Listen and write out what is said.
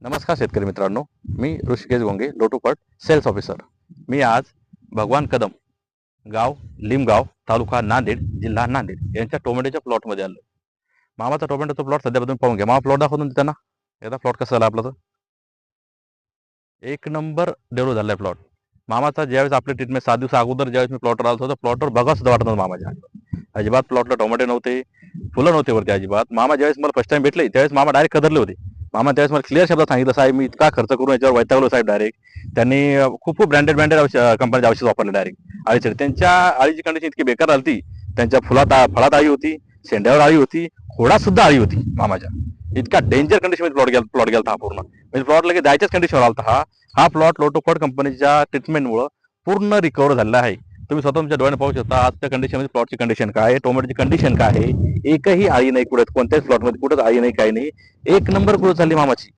नमस्कार शेतकरी मित्रांनो, मी ऋषिकेश गोंगे, लोटोपट सेल्स ऑफिसर. मी आज भगवान कदम, गाव लिमगाव, तालुका नांदेड, जिल्हा नांदेड यांच्या टोमॅटोच्या प्लॉटमध्ये आलो. मामाचा टोमॅटोचा प्लॉट सध्या तुम्ही पाहून घ्या. मामा प्लॉट दाखवून देता ना. एकदा प्लॉट कसं झाला आपला तर एक नंबर डेव्हलप झालाय प्लॉट. मामाचा ज्यावेळेस आपली ट्रीटमेंट 7 दिवस अगोदर ज्यावेळेस मी प्लॉटवर आलो होतो, प्लॉटवर बघा सुद्धा वाटत नव्हतं मामाच्या. अजिबात प्लॉटला टोमॅटो नव्हते, फुलं नव्हते वरती अजिबात. मामा ज्यावेळेस मला फर्स्ट टाइम भेटले त्यावेळेस मामा डायरेक्ट कदरले होते. मामा त्यावेळेस मला क्लिअर शब्दात सांगितलं, साहेब मी इतका खर्च करून याच्यावर वैतागलो साहेब डायरेक्ट. त्यांनी खूप खूप ब्रँडेड कंपनीचे औषध वापरले डायरेक्ट अळीचे. त्यांच्या अळीची कंडिशन इतकी बेकार झाली, त्यांच्या फळात अळी होती, शेंड्यावर अळी होती, खोडात सुद्धा अळी होती मामाच्या. इतका डेंजर कंडिशन मध्ये प्लॉट गेला हा पूर्ण. म्हणजे प्लॉट लगेच जायच्याच कंडिशनवर आला हा. हा प्लॉट लोटोफोड कंपनीच्या ट्रीटमेंटमुळे पूर्ण रिकवर झालेला आहे. तुम्ही स्वतः तुमच्या डोळ्याने पाहू शकता आजच्या कंडिशनमध्ये प्लॉटची कंडिशन काय आहे, टोमॅटोची कंडिशन काय आहे. एकही आळी नाही कुठे, कोणत्याच प्लॉटमध्ये कुठेच आळी नाही, काही नाही. एक नंबर ग्रोथ झाली मामाची.